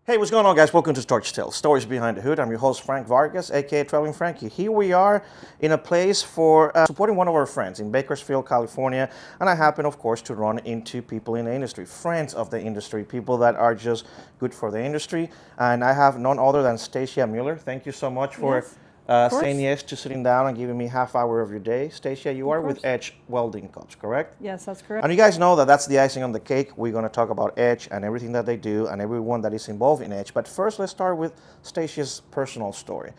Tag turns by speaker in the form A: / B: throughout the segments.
A: Hey, what's going on, guys? Welcome to TorchTales, Stories Behind the Hood. I'm your host, Frank Vargas, aka Traveling Frankie. Here we are in a place for supporting one of our friends in Bakersfield, California. And I happen, of course, to run into people in the industry, friends of the industry, people that are just good for the industry. And I have none other than Stacia Mueller. Thank you so much for saying yes to sitting down and giving me half hour of your day. Stacia, you are with Edge Welding Cups, correct?
B: Yes, that's correct.
A: And you guys know that that's the icing on the cake. We're going to talk about Edge and everything that they do and everyone that is involved in Edge. But first, let's start with Stacia's personal story.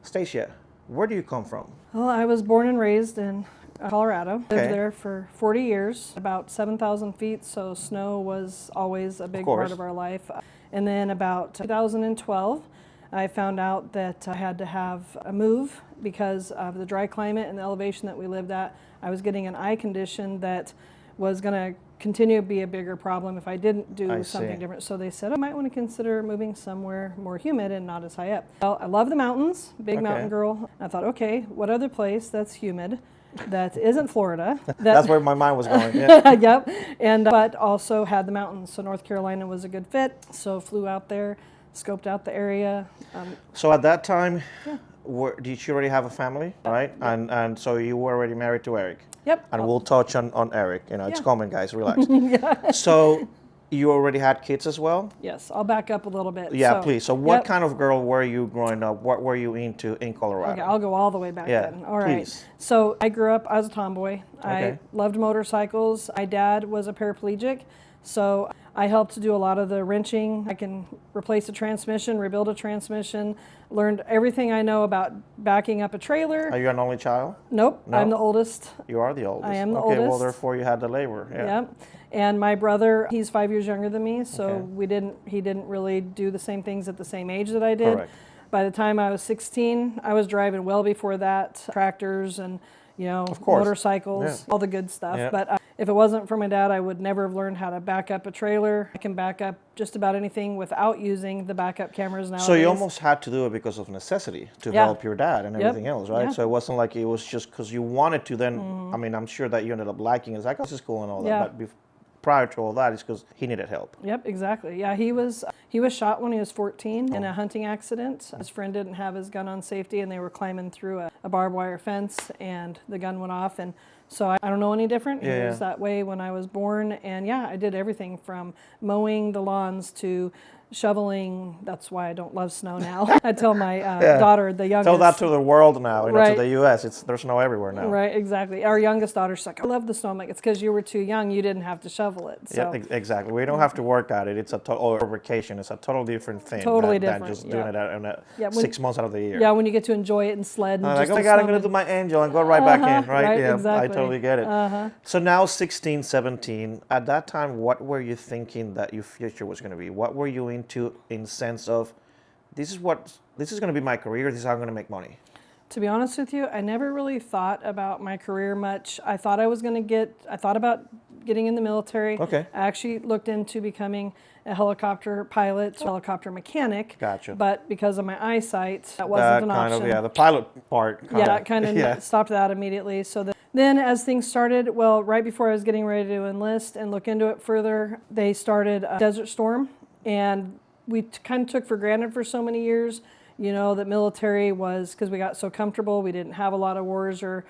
A: Stacia, where do you come from?
B: Well, I was born and raised in Colorado. Lived there for 40 years, about 7,000 feet, so snow was always a big part of our life. And then about 2012, I found out that I had to have a move because of the dry climate and the elevation that we lived at. I was getting an eye condition that was going to continue to be a bigger problem if I didn't do something different. So they said, I might want to consider moving somewhere more humid and not as high up. Well, I love the mountains, big mountain girl. I thought, okay, what other place that's humid that isn't Florida?
A: That's where my mind was going.
B: Yep. And but also had the mountains. So North Carolina was a good fit. So flew out there, scoped out the area.
A: So at that time, did you already have a family, right?
B: Yep.
A: And so you were already married to Eric.
B: Yep.
A: And we'll touch on Eric. You know, it's common, guys. Relax. So you already had kids as well?
B: Yes. I'll back up a little bit.
A: Yeah, please. So what kind of girl were you growing up? What were you into in Colorado?
B: Okay, I'll go all the way back then. All right.
A: Please.
B: So I grew up, I was a tomboy. I loved motorcycles. My dad was a paraplegic. So I helped to do a lot of the wrenching. I can replace a transmission, rebuild a transmission, learned everything I know about backing up a trailer.
A: Are you an only child?
B: Nope,
A: No?
B: I'm the oldest.
A: You are the oldest.
B: I am the
A: okay,
B: oldest.
A: well, therefore you had the labor. Yeah.
B: And my brother, he's 5 years younger than me, so he didn't really do the same things at the same age that I did.
A: Correct.
B: By the time I was 16, I was driving well before that, tractors and motorcycles, all the good stuff.
A: Yeah.
B: But if it wasn't for my dad, I would never have learned how to back up a trailer. I can back up just about anything without using the backup cameras nowadays.
A: So you almost had to do it because of necessity to help your dad and everything else, right?
B: Yeah.
A: So it wasn't like it was just because you wanted to then, I mean, I'm sure that you ended up liking it. It's like, oh, this is cool and all that. But prior to all that, it's because he needed help.
B: Yep, exactly. Yeah, he was shot when he was 14 in a hunting accident. His friend didn't have his gun on safety, and they were climbing through a barbed wire fence, and the gun went off. And so I don't know any different. He was that way when I was born. And yeah, I did everything from mowing the lawns to shoveling. That's why I don't love snow now. I tell my daughter, the youngest.
A: Tell that to the world now, you know, to the U.S. There's snow everywhere now.
B: Right, exactly. Our youngest daughter's like, I love the snow. I'm like, it's because you were too young. You didn't have to shovel it. So.
A: Yeah, exactly. We don't have to work at it. It's a total vacation. It's a total different thing.
B: Totally
A: than
B: different.
A: just doing it 6 months out of the year.
B: Yeah, when you get to enjoy it and sled. And
A: like, oh my God, I'm going to do my angel and go right back in, right?
B: Right,
A: Yeah,
B: exactly.
A: I totally get it. So now 16, 17, at that time, what were you thinking that your future was going to be? What were you into in sense of, this is going to be my career, this is how I'm going to make money?
B: To be honest with you, I never really thought about my career much. I thought about getting in the military.
A: Okay.
B: I actually looked into becoming a helicopter pilot, helicopter mechanic.
A: Gotcha.
B: But because of my eyesight, that wasn't an option.
A: The pilot part.
B: Kind of stopped that immediately. So then as things started, well, right before I was getting ready to enlist and look into it further, they started Desert Storm. And we kind of took for granted for so many years, you know, that military was, because we got so comfortable, we didn't have a lot of wars or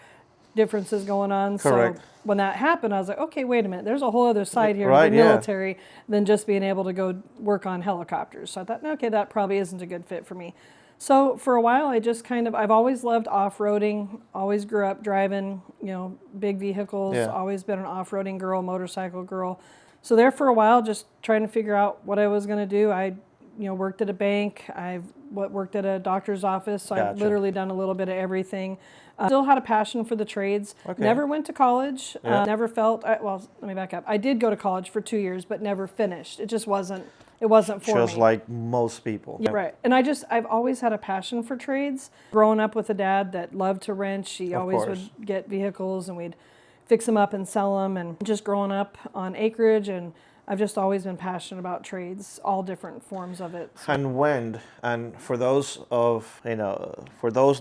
B: differences going on.
A: Correct.
B: So when that happened, I was like, okay, wait a minute, there's a whole other side here to the military than just being able to go work on helicopters. So I thought, okay, that probably isn't a good fit for me. So for a while, I've always loved off-roading, always grew up driving, you know, big vehicles, always been an off-roading girl, motorcycle girl. So there for a while, just trying to figure out what I was going to do. I, worked at a bank. I've worked at a doctor's office. So I've literally done a little bit of everything. Still had a passion for the trades. Okay. Never went to college. Never felt, well, let me back up. I did go to college for 2 years, but never finished. It just wasn't for me.
A: Just like most people.
B: Yeah, right. And I've always had a passion for trades. Growing up with a dad that loved to wrench, he always would get vehicles and we'd fix them up and sell them. And just growing up on acreage, and I've just always been passionate about trades, all different forms of it.
A: And for those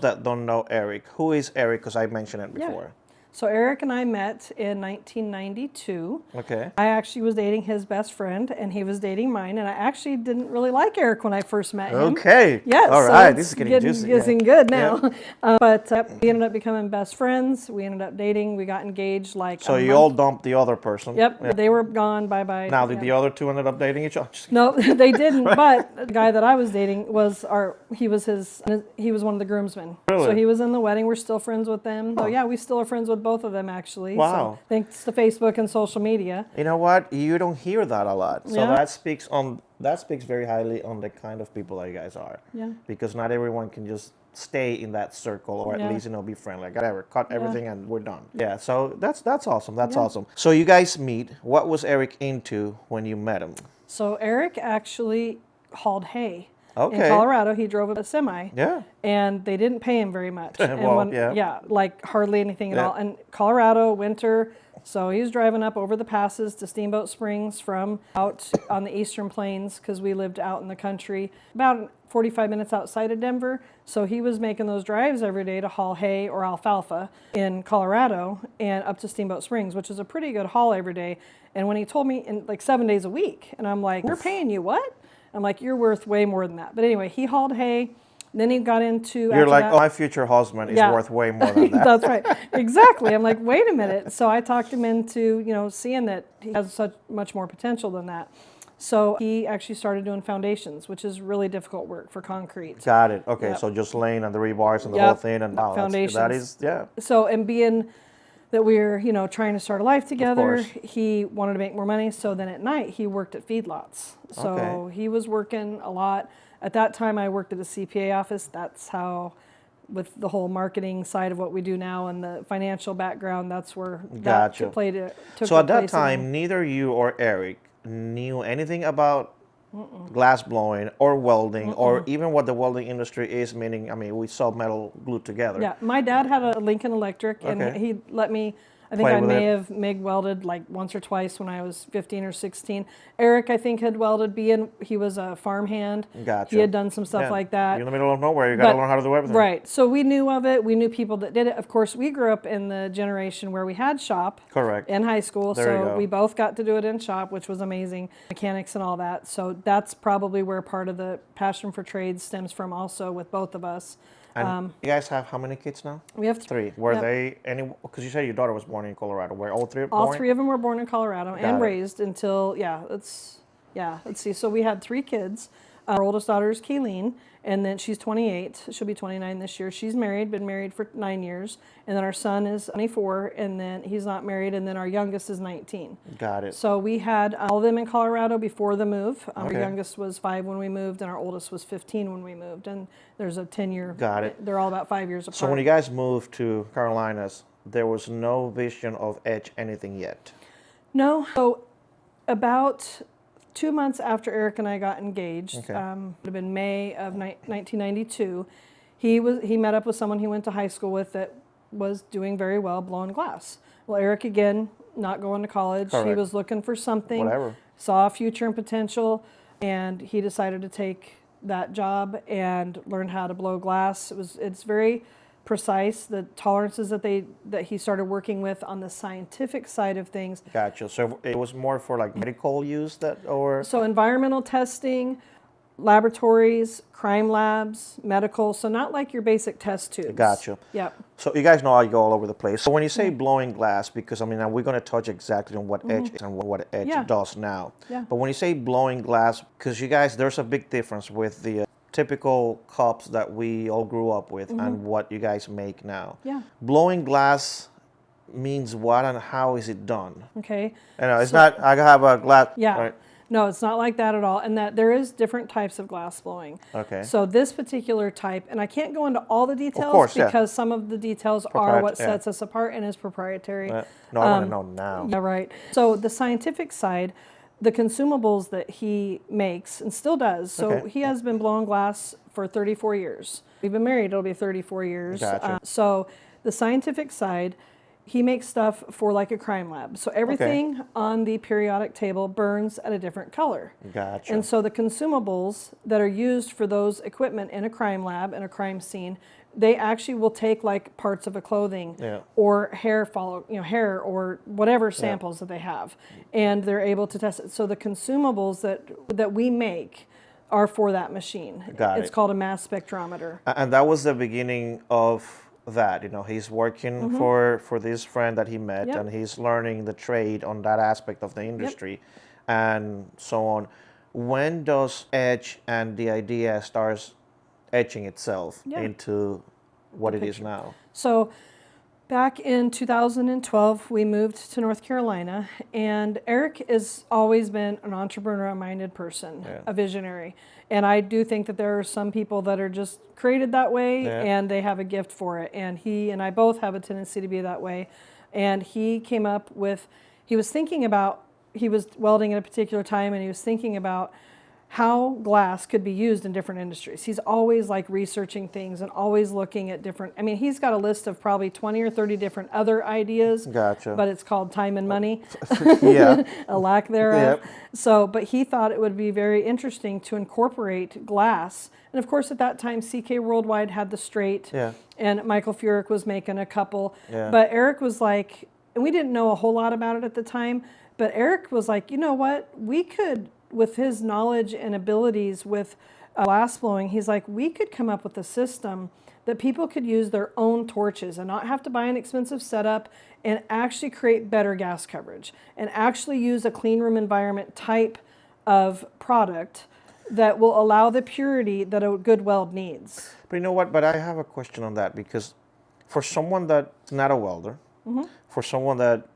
A: that don't know Eric, who is Eric? Because I mentioned it before.
B: So Eric and I met in 1992.
A: Okay.
B: I actually was dating his best friend, and he was dating mine. And I actually didn't really like Eric when I first met him.
A: Okay.
B: Yes.
A: All
B: So
A: right.
B: it's
A: This is getting juicy.
B: getting good now. But we ended up becoming best friends. We ended up dating. We got engaged like.
A: So you all dumped the other person.
B: Yep. They were gone. Bye bye.
A: Now did the other two ended up dating each other?
B: No, they didn't. But the guy that I was dating was he was one of the groomsmen.
A: Really?
B: So he was in the wedding. We're still friends with them. So yeah, we still are friends with both of them actually.
A: Wow.
B: So thanks to Facebook and social media.
A: You know what? You don't hear that a lot. So
B: Yeah.
A: that speaks very highly on the kind of people that you guys are.
B: Yeah.
A: Because not everyone can just stay in that circle, or at least be friendly. Like, whatever, cut everything and we're done. Yeah. So that's awesome. That's awesome. So you guys meet. What was Eric into when you met him?
B: So Eric actually hauled hay.
A: Okay.
B: In Colorado, he drove a semi.
A: Yeah.
B: And they didn't pay him very much. And
A: Well, yeah.
B: like hardly anything at all. And Colorado, winter, so he's driving up over the passes to Steamboat Springs from out on the eastern plains, because we lived out in the country, about 45 minutes outside of Denver. So he was making those drives every day to haul hay or alfalfa in Colorado and up to Steamboat Springs, which is a pretty good haul every day. And when he told me in like 7 days a week, and I'm like, "They're paying you what?" I'm like, "You're worth way more than that." But anyway, he hauled hay. Then he got into.
A: You're like, "Oh, my future husband is worth way more than that."
B: That's right. Exactly. I'm like, wait a minute. So I talked him into, seeing that he has such much more potential than that. So he actually started doing foundations, which is really difficult work for concrete.
A: Got it. Okay,
B: Yep.
A: so just laying on the rebars and the whole thing, and wow,
B: foundations.
A: that is, yeah.
B: So, and being that we're, trying to start a life together,
A: course.
B: he wanted to make more money. So then at night, he worked at feedlots. So he was working a lot. At that time, I worked at a CPA office. That's how, with the whole marketing side of what we do now and the financial background, that's where that took
A: So at that
B: place
A: time, neither you or Eric knew anything about glass blowing or welding or even what the welding industry is, meaning, I mean, we saw metal glued together.
B: Yeah, my dad had a Lincoln Electric, and he let me, I think I may have MIG welded like once or twice when I was 15 or 16. Eric, I think, had welded, he was a farmhand.
A: Gotcha.
B: He had done some stuff like that.
A: You're in the middle of nowhere, you got to learn how to do everything.
B: Right, so we knew of it, we knew people that did it. Of course, we grew up in the generation where we had shop.
A: Correct.
B: In high school,
A: There you
B: so
A: go.
B: we both got to do it in shop, which was amazing. Mechanics and all that, so that's probably where part of the passion for trades stems from also with both of us.
A: And you guys have how many kids now?
B: We have
A: 3. Were they because you said your daughter was born in Colorado. Were all 3 born?
B: All 3 of them were born in Colorado and raised until, let's see. So we had 3 kids. Our oldest daughter is Kayleen, and then she's 28. She'll be 29 this year. She's married, been married for 9 years. And then our son is 24, and then he's not married, and then our youngest is 19.
A: Got it.
B: So we had all of them in Colorado before the move. Our youngest was 5 when we moved, and our oldest was 15 when we moved. And there's a 10-year.
A: Got it.
B: They're all about 5 years apart.
A: So when you guys moved to Carolinas, there was no vision of edge anything yet?
B: No. So about 2 months after Eric and I got engaged, it would have been May of 1992, he met up with someone he went to high school with that was doing very well blowing glass. Well, Eric, again, not going to college. He was looking for something, saw a future and potential, and he decided to take that job and learn how to blow glass. It's very precise, the tolerances that he started working with on the scientific side of things.
A: Gotcha. So it was more for like medical use
B: So environmental testing, laboratories, crime labs, medical, so not like your basic test tubes.
A: Gotcha.
B: Yep.
A: So you guys know I go all over the place. So when you say blowing glass, because I mean, we're going to touch exactly on what edge is and what edge does now.
B: Yeah.
A: But when you say blowing glass, because you guys, there's a big difference with the typical cups that we all grew up with and what you guys make now.
B: Yeah.
A: Blowing glass means what and how is it done?
B: Okay.
A: It's not, I have a glass.
B: Yeah.
A: Right?
B: No, it's not like that at all. And that there is different types of glass blowing.
A: Okay.
B: So this particular type, and I can't go into all the details because some of the details are what sets us apart and is proprietary.
A: No, I want to know now.
B: Yeah, right. So the scientific side, the consumables that he makes and still does. So he has been blowing glass for 34 years. We've been married, it'll be 34 years.
A: Gotcha.
B: So the scientific side, he makes stuff for like a crime lab. So everything on the periodic table burns at a different color.
A: Gotcha.
B: And so the consumables that are used for those equipment in a crime lab, in a crime scene, they actually will take like parts of a clothing or hair hair or whatever samples that they have, and they're able to test it. So the consumables that we make are for that machine. It's called a mass spectrometer.
A: And that was the beginning of that. You know, he's working for this friend that he met, and he's learning the trade on that aspect of the industry, and so on. When does etch and the idea starts etching itself into what it is now?
B: So back in 2012, we moved to North Carolina, and Eric has always been an entrepreneur-minded person, a visionary. And I do think that there are some people that are just created that way, and they have a gift for it. And he and I both have a tendency to be that way. And he came up with, he was welding at a particular time, and he was thinking about how glass could be used in different industries. He's always like researching things and always looking at different, I mean, he's got a list of probably 20 or 30 different other ideas.
A: Gotcha.
B: But it's called time and money.
A: Yeah.
B: A lack thereof. So, but he thought it would be very interesting to incorporate glass. And of course, at that time, CK Worldwide had the straight, and Michael Furick was making a couple. But Eric was like, and we didn't know a whole lot about it at the time, but Eric was like, you know what, we could, with his knowledge and abilities with glass blowing, he's like, we could come up with a system that people could use their own torches and not have to buy an expensive setup, and actually create better gas coverage and actually use a clean room environment type of product that will allow the purity that a good weld needs.
A: But you know what? But I have a question on that, because for someone that's not a welder, for someone that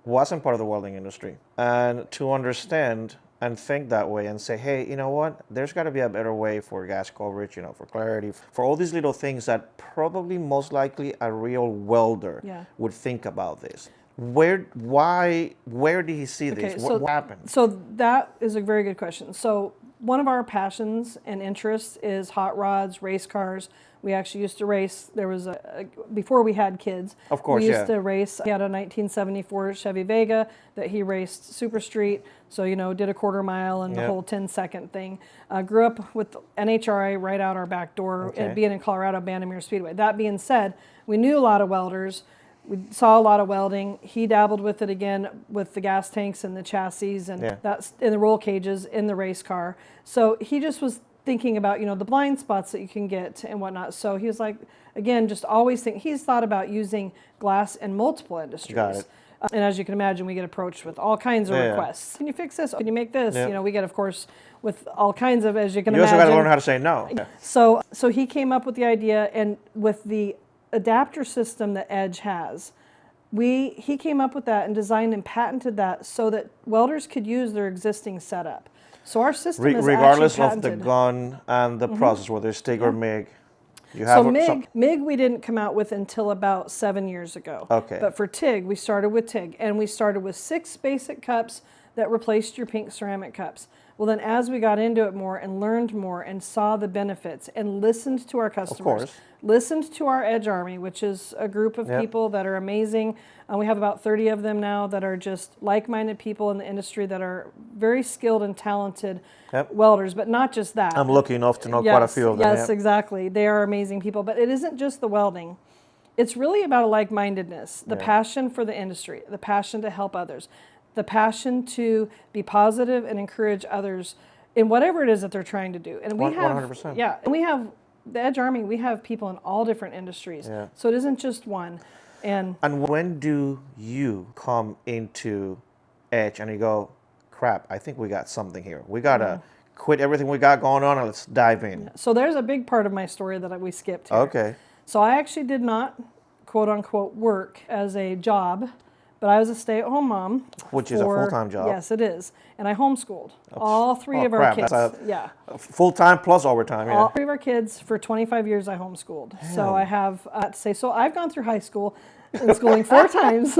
A: wasn't part of the welding industry, and to understand and think that way and say, hey, you know what, there's got to be a better way for gas coverage, you know, for clarity, for all these little things that probably most likely a real welder would think about this. Where did he see this? What happened?
B: So that is a very good question. So one of our passions and interests is hot rods, race cars. We actually used to race. There was before we had kids.
A: Of course,
B: we used to race. He had a 1974 Chevy Vega that he raced Super Street. So, you know, did a quarter mile and the whole 10-second thing. Grew up with NHRA right out our back door, being in Colorado, Bandimere Speedway. That being said, we knew a lot of welders. We saw a lot of welding. He dabbled with it again with the gas tanks and the chassis and that's in the roll cages in the race car. So he just was thinking about, you know, the blind spots that you can get and whatnot. So he was like, again, just always he's thought about using glass in multiple industries.
A: Got it.
B: And as you can imagine, we get approached with all kinds of requests. Can you fix this? Can you make this? You know, we get, of course, with all kinds of, as you can imagine.
A: You also got to learn how to say no.
B: So he came up with the idea, and with the adapter system that Edge has, he came up with that and designed and patented that so that welders could use their existing setup. So our system is
A: regardless
B: actually
A: of the gun and the process, whether it's TIG or MIG.
B: So MIG we didn't come out with until about 7 years ago.
A: Okay.
B: But for TIG, we started with TIG, and we started with 6 basic cups that replaced your pink ceramic cups. Well, then as we got into it more and learned more and saw the benefits and listened to our customers, listened to our Edge Army, which is a group of people that are amazing. We have about 30 of them now that are just like-minded people in the industry that are very skilled and talented welders, but not just that.
A: I'm lucky enough to know quite a few of them.
B: Yes, exactly. They are amazing people, but it isn't just the welding. It's really about a like-mindedness, the passion for the industry, the passion to help others, the passion to be positive and encourage others in whatever it is that they're trying to do. And we have
A: 100%.
B: And we have the Edge Army, we have people in all different industries. So it isn't just one. And
A: when do you come into Edge and you go, crap, I think we got something here. We got to quit everything we got going on and let's dive in.
B: So there's a big part of my story that we skipped here.
A: Okay.
B: So I actually did not, quote unquote, work as a job, but I was a stay-at-home mom.
A: Which is a full-time job.
B: Yes, it is. And I homeschooled all 3 of our kids.
A: Full-time plus overtime,
B: All 3 of our kids for 25 years I homeschooled. Damn. So I have to say, so I've gone through high school and schooling 4 times.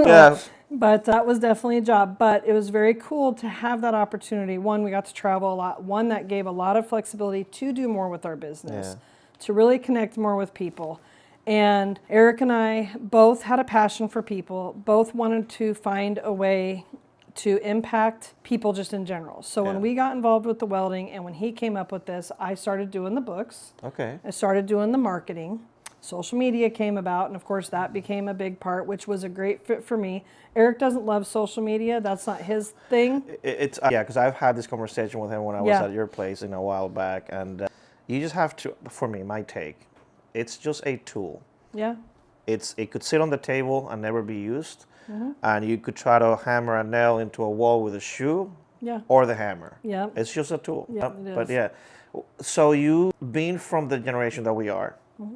B: But that was definitely a job. But it was very cool to have that opportunity. One, we got to travel a lot. One, that gave a lot of flexibility to do more with our business, to really connect more with people. And Eric and I both had a passion for people, both wanted to find a way to impact people just in general. So when we got involved with the welding and when he came up with this, I started doing the books.
A: Okay.
B: I started doing the marketing. Social media came about, and of course that became a big part, which was a great fit for me. Eric doesn't love social media. That's not his thing.
A: It's yeah, because I've had this conversation with him when I was at your place a while back, and you just have to, for me, my take, it's just a tool.
B: Yeah.
A: It could sit on the table and never be used, and you could try to hammer a nail into a wall with a shoe, or the hammer.
B: Yeah.
A: It's just a tool.
B: Yeah, it is.
A: But yeah, so you, being from the generation that we are,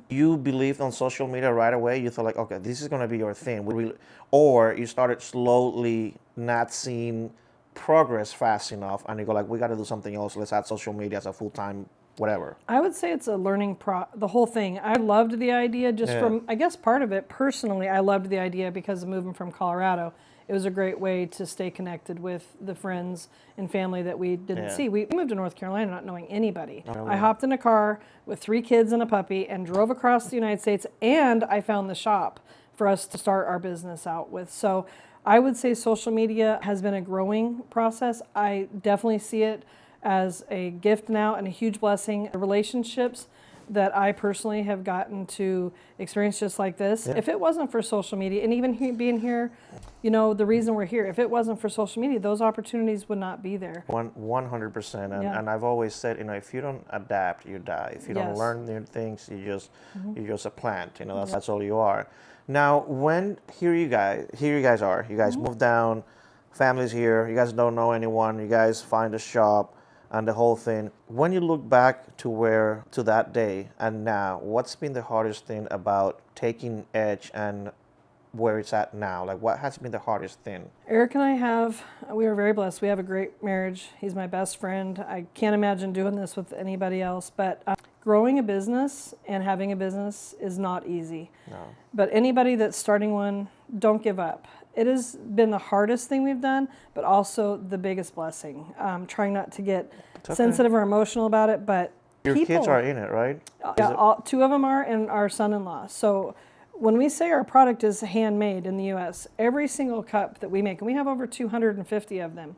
A: you believed on social media right away. You thought like, okay, this is going to be your thing. Or you started slowly not seeing progress fast enough, and you go like, we got to do something else. Let's add social media as a full-time whatever.
B: I would say it's a learning the whole thing. I loved the idea just from, I guess part of it personally, I loved the idea because of moving from Colorado. It was a great way to stay connected with the friends and family that we didn't see. We moved to North Carolina not knowing anybody. I hopped in a car with 3 kids and a puppy and drove across the United States, and I found the shop for us to start our business out with. So I would say social media has been a growing process. I definitely see it as a gift now and a huge blessing. Relationships that I personally have gotten to experience just like this. If it wasn't for social media, and even being here, the reason we're here, if it wasn't for social media, those opportunities would not be there.
A: 100%. And I've always said, if you don't adapt, you die. If you don't learn new things, you're just a plant. That's all you are. Now, here you guys are. You guys moved down, family's here. You guys don't know anyone. You guys find a shop and the whole thing. When you look back to that day and now, what's been the hardest thing about taking Edge and where it's at now? Like, what has been the hardest thing?
B: Eric and I we are very blessed. We have a great marriage. He's my best friend. I can't imagine doing this with anybody else, but growing a business and having a business is not easy. No. But anybody that's starting one, don't give up. It has been the hardest thing we've done, but also the biggest blessing. Trying not to get sensitive or emotional about it, but
A: your kids are in it, right?
B: Yeah, 2 of them are, and our son-in-law. So when we say our product is handmade in the U.S., every single cup that we make, and we have over 250 of them,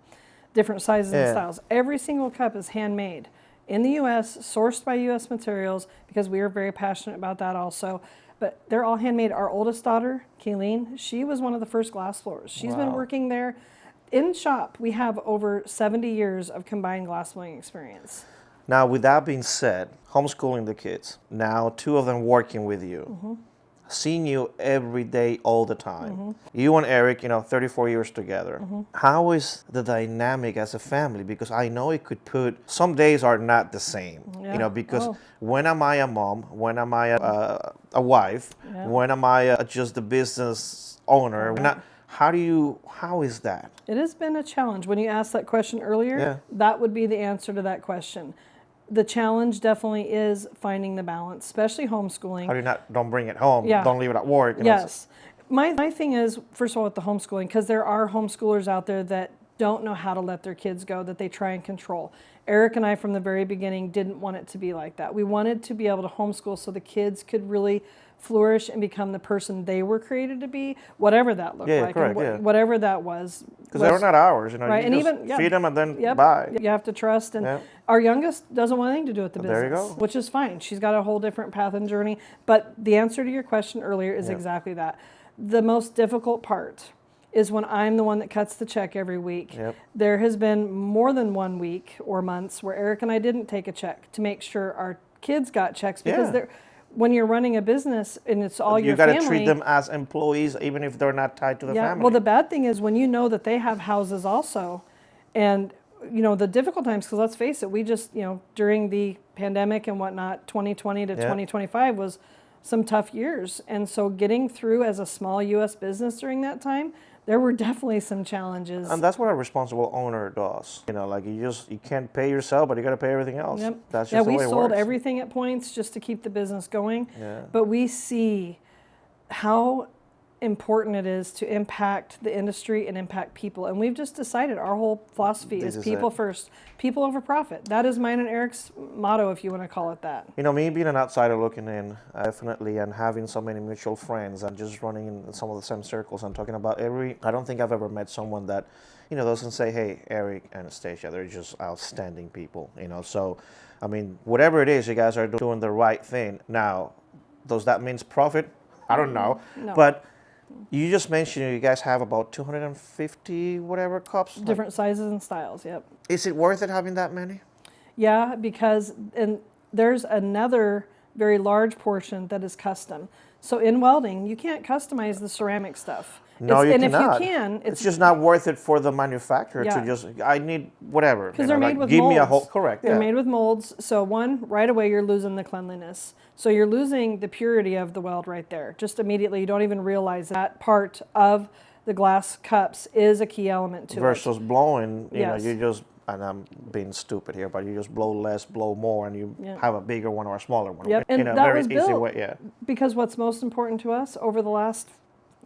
B: different sizes and styles, every single cup is handmade in the U.S., sourced by U.S. materials, because we are very passionate about that also. But they're all handmade. Our oldest daughter, Kayleen, she was one of the first glass blowers. She's been working there. In shop, we have over 70 years of combined glass blowing experience.
A: Now, with that being said, homeschooling the kids, now 2 of them working with you, seeing you every day, all the time. You and Eric, 34 years together. How is the dynamic as a family? Because I know it could some days are not the same, because when am I a mom? When am I a wife? When am I just the business owner? How is that?
B: It has been a challenge. When you asked that question earlier, that would be the answer to that question. The challenge definitely is finding the balance, especially homeschooling.
A: How do you don't bring it home? Don't leave it at work.
B: Yes. My thing is, first of all, with the homeschooling, because there are homeschoolers out there that don't know how to let their kids go, that they try and control. Eric and I, from the very beginning, didn't want it to be like that. We wanted to be able to homeschool so the kids could really flourish and become the person they were created to be, whatever that looked like,
A: correct,
B: and whatever that was.
A: Because they're not ours,
B: right?
A: You
B: and
A: just
B: even
A: feed them and then bye.
B: You have to trust, and our youngest doesn't want anything to do with the business,
A: there you go.
B: which is fine. She's got a whole different path and journey. But the answer to your question earlier is exactly that. The most difficult part is when I'm the one that cuts the check every week. There has been more than 1 week or months where Eric and I didn't take a check to make sure our kids got checks, because when you're running a business and it's all your family,
A: you got to treat them as employees, even if they're not tied to the family.
B: Well, the bad thing is when you know that they have houses also, and the difficult times, because let's face it, we just during the pandemic and whatnot, 2020 to 2025 was some tough years, and so getting through as a small U.S. business during that time, there were definitely some challenges.
A: And that's what a responsible owner does. You can't pay yourself, but you got to pay everything else. That's just the way it works.
B: We sold everything at points just to keep the business going. But we see how important it is to impact the industry and impact people. And we've just decided our whole philosophy is people first, people over profit. That is mine and Eric's motto, if you want to call it that.
A: You know, me being an outsider looking in, definitely, and having so many mutual friends and just running in some of the same circles and talking about I don't think I've ever met someone that, you know, doesn't say, hey, Eric and Stacia, they're just outstanding people, you know. So, I mean, whatever it is, you guys are doing the right thing. Now, does that mean profit? I don't know.
B: No.
A: But you just mentioned you guys have about 250 whatever cups.
B: Different sizes and styles, yep.
A: Is it worth it having that many?
B: Yeah, because there's another very large portion that is custom. So in welding, you can't customize the ceramic stuff.
A: No, you
B: and
A: cannot.
B: if you can,
A: it's just not worth it for the manufacturer
B: Yeah.
A: to just, I need whatever.
B: Because they're made with
A: give
B: molds.
A: me a whole, correct.
B: They're
A: Yeah.
B: made with molds. So one, right away, you're losing the cleanliness. So you're losing the purity of the weld right there. Just immediately, you don't even realize that part of the glass cups is a key element to it.
A: Versus blowing, you know,
B: Yes.
A: you just, and I'm being stupid here, but you just blow less, blow more, and you
B: Yep.
A: have a bigger one or a smaller one.
B: Yep,
A: You
B: and
A: know,
B: that
A: very
B: was
A: easy
B: built
A: way, yeah.
B: because what's most important to us over the last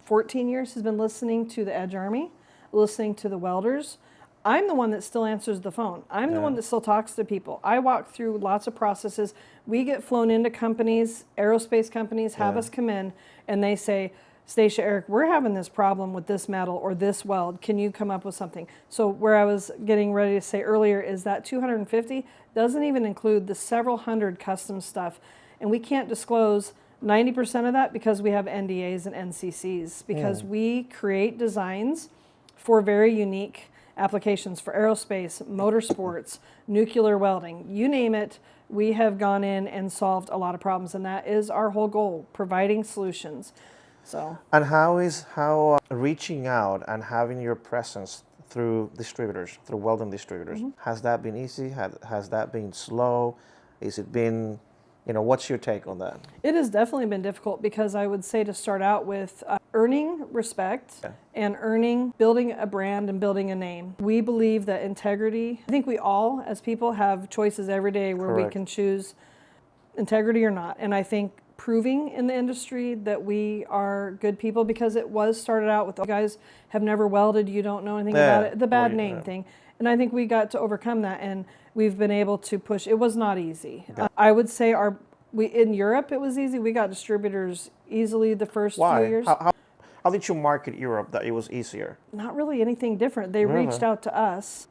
B: 14 years has been listening to the Edge Army, listening to the welders. I'm the one that still answers the phone. I'm the one that still talks to people. I walk through lots of processes. We get flown into companies, aerospace companies have us come in, and they say, Stacia, Eric, we're having this problem with this metal or this weld. Can you come up with something? So where I was getting ready to say earlier is that 250 doesn't even include the several hundred custom stuff. And we can't disclose 90% of that because we have NDAs and NCCs, because we create designs for very unique applications for aerospace, motorsports, nuclear welding, you name it. We have gone in and solved a lot of problems, and that is our whole goal, providing solutions. So.
A: And how reaching out and having your presence through distributors, through welding distributors, has that been easy? Has that been slow? Is it been, you know, what's your take on that?
B: It has definitely been difficult because I would say to start out with earning respect and building a brand and building a name. We believe that integrity, I think we all as people have choices every day where we can choose integrity or not. And I think proving in the industry that we are good people, because it was started out with, you guys have never welded, you don't know anything about it, the bad name thing. And I think we got to overcome that, and we've been able to push. It was not easy. I would say in Europe it was easy. We got distributors easily the first few years.
A: How did you market Europe that it was easier?
B: Not really anything different. They reached out to us.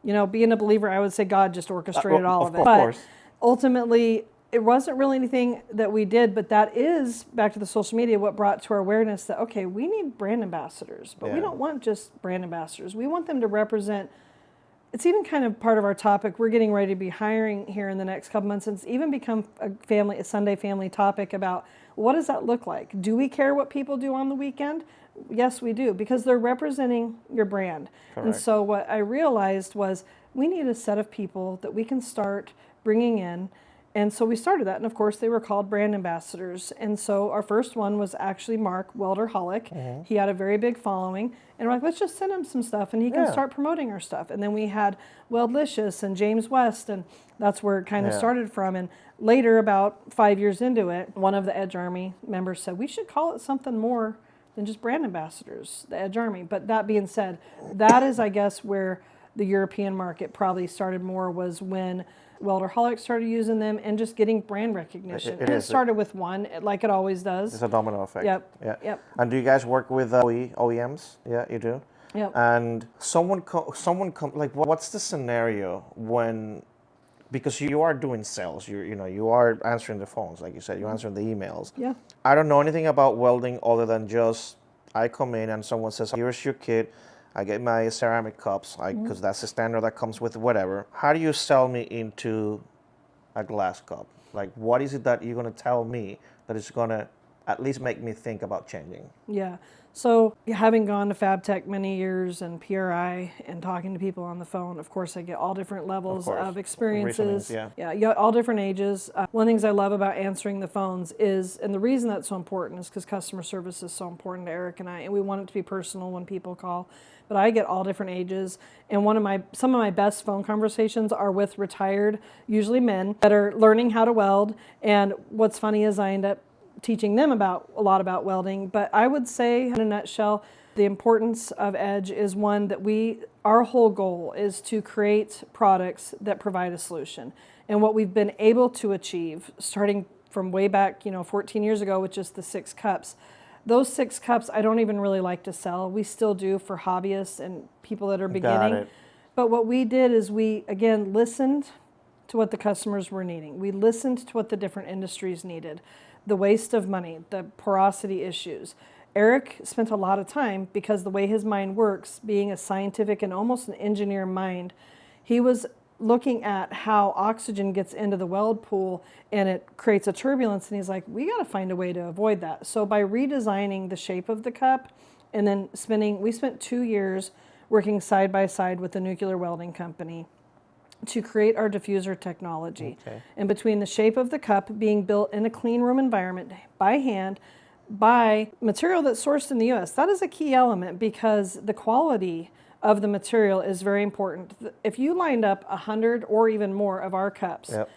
B: You know, being a believer, I would say God just orchestrated all of it. But ultimately, it wasn't really anything that we did, but that is, back to the social media, what brought to our awareness that, okay, we need brand ambassadors, but we don't want just brand ambassadors. We want them to represent. It's even kind of part of our topic. We're getting ready to be hiring here in the next couple months. It's even become a Sunday family topic about what does that look like? Do we care what people do on the weekend? Yes, we do, because they're representing your brand.
A: Correct.
B: And so what I realized was we need a set of people that we can start bringing in. And so we started that, and of course they were called brand ambassadors. And so our first one was actually Mark Welderholic. He had a very big following, and we're like, let's just send him some stuff, and he can start promoting our stuff. And then we had Weldlicious and James West, and that's where it kind of started from. And later, about 5 years into it, one of the Edge Army members said we should call it something more than just brand ambassadors, the Edge Army. But that being said, that is, I guess, where the European market probably started more, was when Welderholic started using them and just getting brand recognition. It started with one, like it always does.
A: It's a domino effect.
B: Yep.
A: And do you guys work with OEMs? Yeah, you do.
B: Yep.
A: And like, what's the scenario when, because you are doing sales, you are answering the phones, like you said, you're answering the emails.
B: Yeah.
A: I don't know anything about welding other than just I come in and someone says, here's your kit. I get my ceramic cups, because that's the standard that comes with whatever. How do you sell me into a glass cup? Like, what is it that you're going to tell me that is going to at least make me think about changing?
B: Yeah. So having gone to FabTech many years and PRI and talking to people on the phone, of course, I get all different levels of experiences. Yeah, all different ages. One of the things I love about answering the phones is, and the reason that's so important is because customer service is so important to Eric and I, and we want it to be personal when people call. But I get all different ages, and some of my best phone conversations are with retired, usually men, that are learning how to weld. And what's funny is I end up teaching them a lot about welding. But I would say, in a nutshell, the importance of Edge is one that our whole goal is to create products that provide a solution. And what we've been able to achieve, starting from way back, 14 years ago with just the 6 cups, those 6 cups I don't even really like to sell. We still do for hobbyists and people that are beginning.
A: Got it.
B: But what we did is we, again, listened to what the customers were needing. We listened to what the different industries needed, the waste of money, the porosity issues. Eric spent a lot of time, because the way his mind works, being a scientific and almost an engineer mind, he was looking at how oxygen gets into the weld pool and it creates a turbulence, and he's like, we got to find a way to avoid that. So by redesigning the shape of the cup, and then we spent 2 years working side by side with the nuclear welding company to create our diffuser technology.
A: Okay.
B: And between the shape of the cup being built in a clean room environment by hand, by material that's sourced in the U.S. That is a key element, because the quality of the material is very important. If you lined up 100 or even more of our cups,
A: Yep.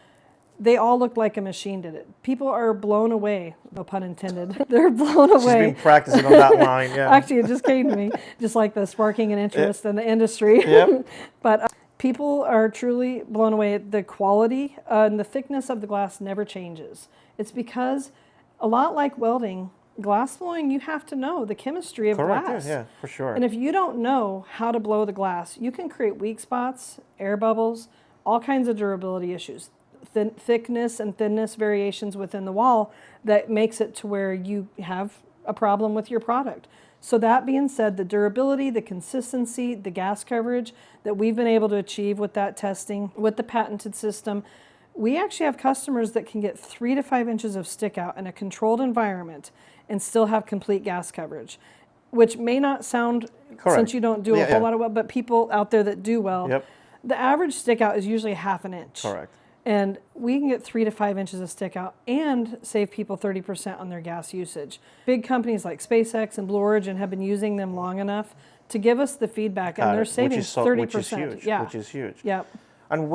B: they all look like a machine did it. People are blown away, no pun intended. They're blown away.
A: She's been practicing on that line, yeah.
B: Actually, it just came to me, just like the sparking an interest in the industry.
A: Yep.
B: But people are truly blown away. The quality and the thickness of the glass never changes. It's because, a lot like welding, glass blowing, you have to know the chemistry of
A: Correct,
B: glass.
A: yeah, for sure.
B: And if you don't know how to blow the glass, you can create weak spots, air bubbles, all kinds of durability issues, thickness and thinness variations within the wall that makes it to where you have a problem with your product. So that being said, the durability, the consistency, the gas coverage that we've been able to achieve with that testing, with the patented system, we actually have customers that can get 3 to 5 inches of stick out in a controlled environment and still have complete gas coverage, which may not sound,
A: Correct.
B: since you don't do a whole lot of weld, but people out there that do weld,
A: Yep.
B: the average stick out is usually 1/2 inch.
A: Correct.
B: And we can get 3 to 5 inches of stick out and save people 30% on their gas usage. Big companies like SpaceX and Blue Origin have been using them long enough to give us the feedback, and they're saving 30%.
A: Which is huge.
B: Yeah.
A: Which is huge.
B: Yep.
A: And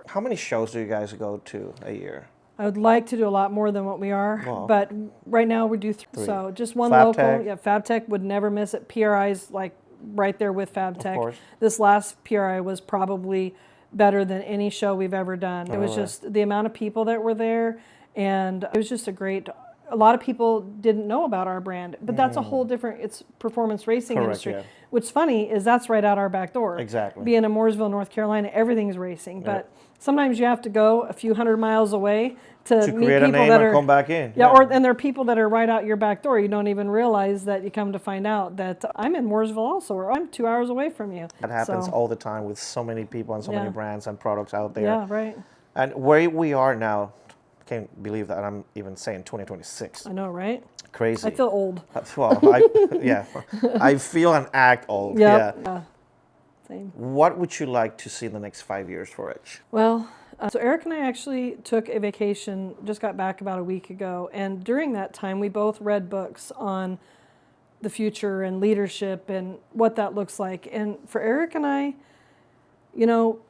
A: how many shows do you guys go to a year?
B: I would like to do a lot more than what we are,
A: Wow.
B: but right now we do 3. So just one
A: Fab
B: local.
A: Tech.
B: Yeah, FabTech would never miss it. PRI's like right there with FabTech.
A: course.
B: This last PRI was probably better than any show we've ever done. It was just the amount of people that were there, and it was just a lot of people didn't know about our brand, but that's a whole different, it's performance racing
A: Correct,
B: industry.
A: yeah.
B: What's funny is that's right out our back door.
A: Exactly.
B: Being in Mooresville, North Carolina, everything's racing, but sometimes you have to go a few hundred miles away to meet
A: create a
B: people
A: name
B: that
A: and
B: are
A: come back in.
B: yeah, and there are people that are right out your back door. You don't even realize that. You come to find out that I'm in Mooresville also, or I'm 2 hours away from you.
A: That happens
B: So,
A: all the time with so many people and so many brands and products out there.
B: yeah, right.
A: And where we are now, I can't believe that I'm even saying 2026.
B: I know, right?
A: Crazy.
B: I feel old.
A: Well, I feel and act old.
B: Yep.
A: Yeah.
B: Yeah. Same.
A: What would you like to see in the next 5 years for Edge?
B: Well, so Eric and I actually took a vacation, just got back about a week ago, and during that time we both read books on the future and leadership and what that looks like. And for Eric and I,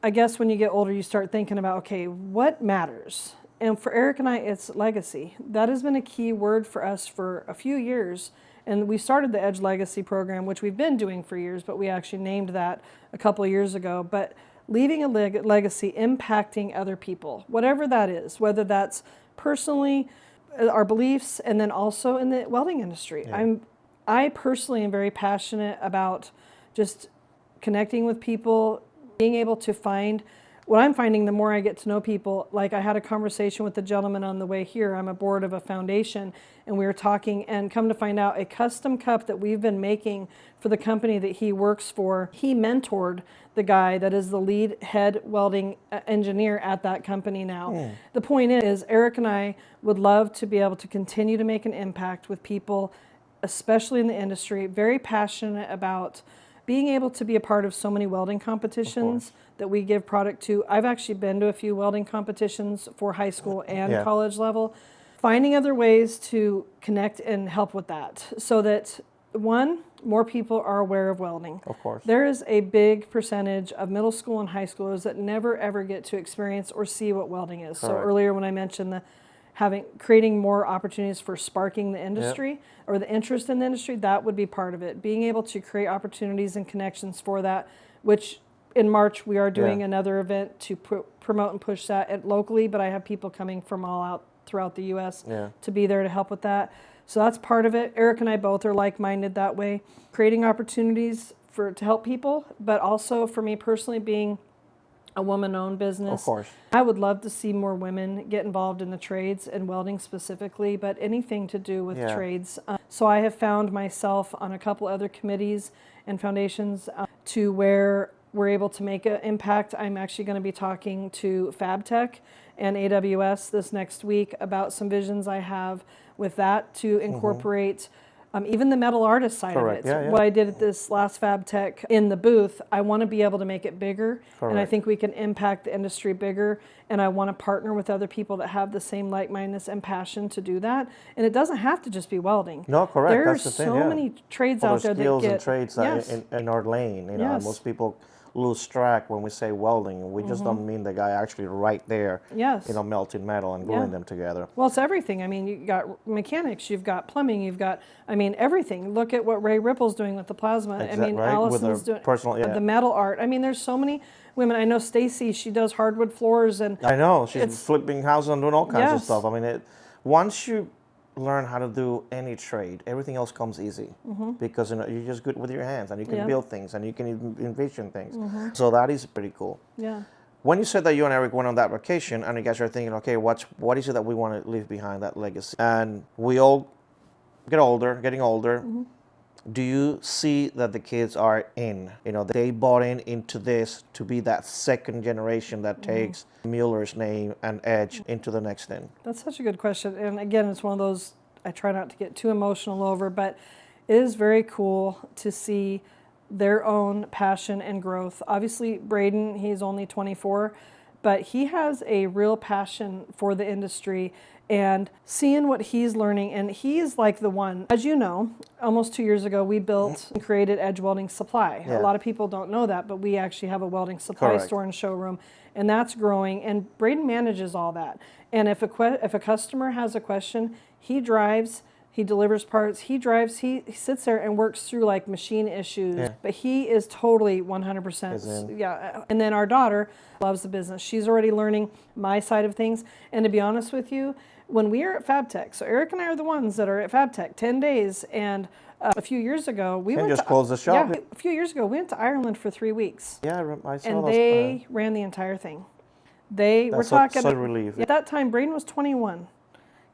B: I guess when you get older you start thinking about, okay, what matters? And for Eric and I, it's legacy. That has been a key word for us for a few years. And we started the Edge Legacy program, which we've been doing for years, but we actually named that a couple of years ago. But leaving a legacy impacting other people, whatever that is, whether that's personally, our beliefs, and then also in the welding industry.
A: Yeah.
B: I personally am very passionate about just connecting with people, being able to find what I'm finding the more I get to know people. Like I had a conversation with the gentleman on the way here. I'm a board of a foundation, and we were talking, and come to find out, a custom cup that we've been making for the company that he works for, he mentored the guy that is the lead head welding engineer at that company now. The point is, Eric and I would love to be able to continue to make an impact with people, especially in the industry, very passionate about being able to be a part of so many welding competitions that we give product to. I've actually been to a few welding competitions for high school and college level, finding other ways to connect and help with that so that, one, more people are aware of welding.
A: Of course.
B: There is a big percentage of middle school and high schoolers that never ever get to experience or see what welding is. So earlier when I mentioned creating more opportunities for sparking the industry
A: Yep.
B: or the interest in the industry, that would be part of it. Being able to create opportunities and connections for that, which in March we are doing another event to promote and push that locally, but I have people coming from all out throughout the U.S. to be there to help with that. So that's part of it. Eric and I both are like-minded that way, creating opportunities to help people, but also for me personally, being a woman-owned business.
A: Of course.
B: I would love to see more women get involved in the trades and welding specifically, but anything to do with trades. So I have found myself on a couple other committees and foundations to where we're able to make an impact. I'm actually going to be talking to FabTech and AWS this next week about some visions I have with that to incorporate even the metal artist side of it. What I did at this last FabTech in the booth, I want to be able to make it bigger, and I think we can impact the industry bigger, and I want to partner with other people that have the same like-mindedness and passion to do that. And it doesn't have to just be welding.
A: No, correct.
B: There
A: That's
B: are
A: the thing,
B: so many trades out there that
A: skills
B: get
A: and trades in our lane. You know, most people lose track when we say welding. We just don't mean the guy actually right there, you know, melting metal and gluing them together.
B: Well, it's everything. I mean, you've got mechanics, you've got plumbing, you've got, I mean, everything. Look at what Ray Ripple's doing with the plasma. I mean, Allison's doing the metal art. I mean, there's so many women. I know Stacia, she does hardwood floors. And
A: I know, she's flipping houses and doing all kinds of stuff. I mean, once you learn how to do any trade, everything else comes easy because, you know, you're just good with your hands and you can build things and you can envision things. So that is pretty cool.
B: Yeah.
A: When you said that you and Eric went on that vacation and you guys are thinking, okay, what is it that we want to leave behind, that legacy? And we all getting older. Do you see that the kids are in? You know, they bought into this to be that second generation that takes Mueller's name and edge into the next thing? That's
B: such a good question. And again, it's one of those I try not to get too emotional over, but it is very cool to see their own passion and growth. Obviously, Braden, he's only 24, but he has a real passion for the industry and seeing what he's learning. And he's like the one, as you know, almost 2 years ago, we built and created Edge Welding Supply. A lot of people don't know that, but we actually have a welding supply store and showroom, and that's growing. And Braden manages all that. And if a customer has a question, he drives, he delivers parts, he drives, he sits there and works through like machine issues, but he is totally 100%. And then our daughter loves the business. She's already learning my side of things. And to be honest with you, when we are at FabTech, so Eric and I are the ones that are at FabTech 10 days, and a few years ago, we went
A: to close the shop.
B: Yeah, a few years ago, we went to Ireland for 3 weeks.
A: Yeah, I saw
B: and they ran the entire thing. They were talking.
A: So relief.
B: At that time, Braden was 21.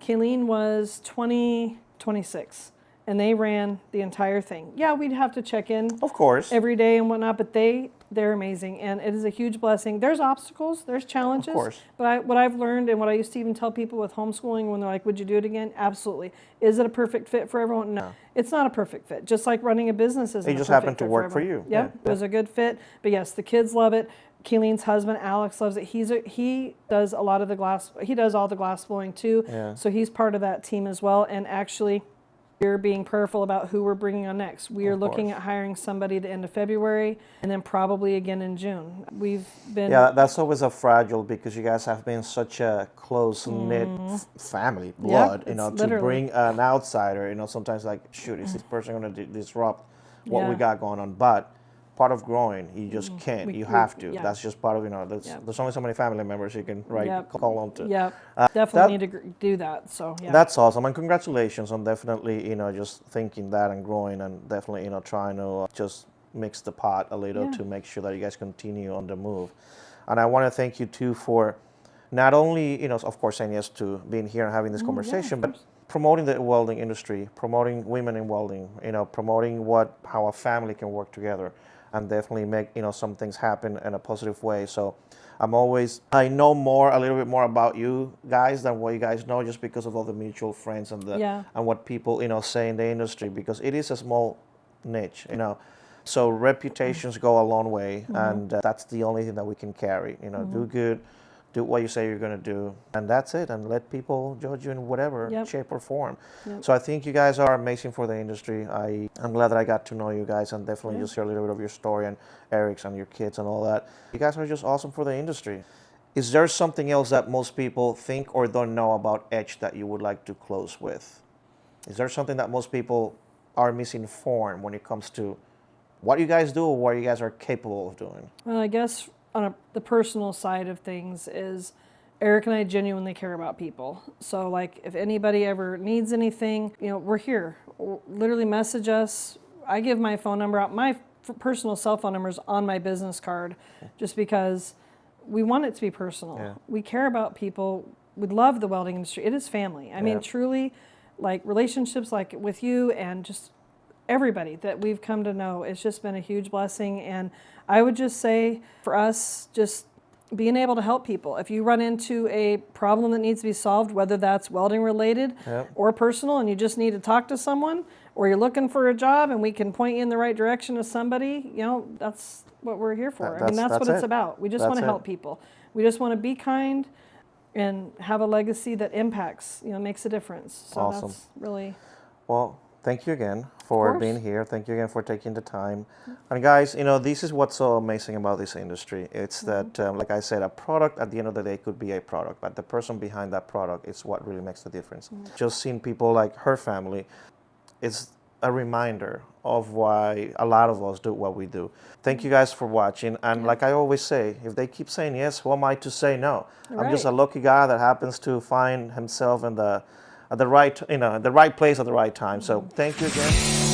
B: Kayleen was 26. And they ran the entire thing. Yeah, we'd have to check in,
A: of course,
B: every day and whatnot, but they're amazing, and it is a huge blessing. There's obstacles, there's challenges, of course. But what I've learned, and what I used to even tell people with homeschooling when they're like, would you do it again? Absolutely. Is it a perfect fit for everyone? No. It's not a perfect fit. Just like running a business isn't a perfect fit. It just happened to work for you. Yep, it was a good fit. But yes, the kids love it. Keeleen's husband, Alex, loves it. He does a lot of the glass, he does all the glass blowing too, so he's part of that team as well. And actually, we're being prayerful about who we're bringing on next. We are looking at hiring somebody the end of February and then probably again in June. We've been... Yeah,
A: that's always a fragile because you guys have been such a close-knit family, blood, you know, to bring an outsider, you know, sometimes like, shoot, is this person going to disrupt what we got going on? But part of growing, you just can't. You have to. That's just part of, you know, there's only so many family members you can call on to.
B: Definitely need to do that. So
A: that's awesome, and congratulations on definitely, you know, just thinking that and growing, and definitely, you know, trying to just mix the pot a little to make sure that you guys continue on the move. And I want to thank you too for not only, you know, of course, saying yes to being here and having this conversation, but promoting the welding industry, promoting women in welding, you know, promoting how a family can work together and definitely make, you know, some things happen in a positive way. So I know a little bit more about you guys than what you guys know, just because of all the mutual friends and and what people, you know, say in the industry, because it is a small niche, you know. So reputations go a long way, and that's the only thing that we can carry. You know, do good, do what you say you're going to do, and that's it. And let people judge you in whatever shape or form. So I think you guys are amazing for the industry. I'm glad that I got to know you guys and definitely just hear a little bit of your story and Eric's and your kids and all that. You guys are just awesome for the industry. Is there something else that most people think or don't know about etch that you would like to close with? Is there something that most people are misinformed when it comes to what you guys do or what you guys are capable of doing?
B: Well, I guess on the personal side of things is Eric and I genuinely care about people. So like if anybody ever needs anything, you know, we're here. Literally message us. I give my phone number out. My personal cell phone number is on my business card just because we want it to be personal.
A: Yeah.
B: We care about people. We love the welding industry. It is family. I mean, truly, like relationships like with you and just everybody that we've come to know, it's just been a huge blessing. And I would just say for us, just being able to help people. If you run into a problem that needs to be solved, whether that's welding related or personal, and you just need to talk to someone, or you're looking for a job and we can point you in the right direction to somebody, you know, that's what we're here for. I mean, that's what it's about. We just want to help people. We just want to be kind and have a legacy that impacts, you know, makes a difference. So that's really...
A: Well, thank you again for being here. Thank you again for taking the time. And guys, you know, this is what's so amazing about this industry. It's that, like I said, a product at the end of the day could be a product, but the person behind that product is what really makes the difference. Just seeing people like her family is a reminder of why a lot of us do what we do. Thank you guys for watching. And like I always say, if they keep saying yes, who am I to say no? I'm just a lucky guy that happens to find himself in the right, you know, the right place at the right time. So thank you again.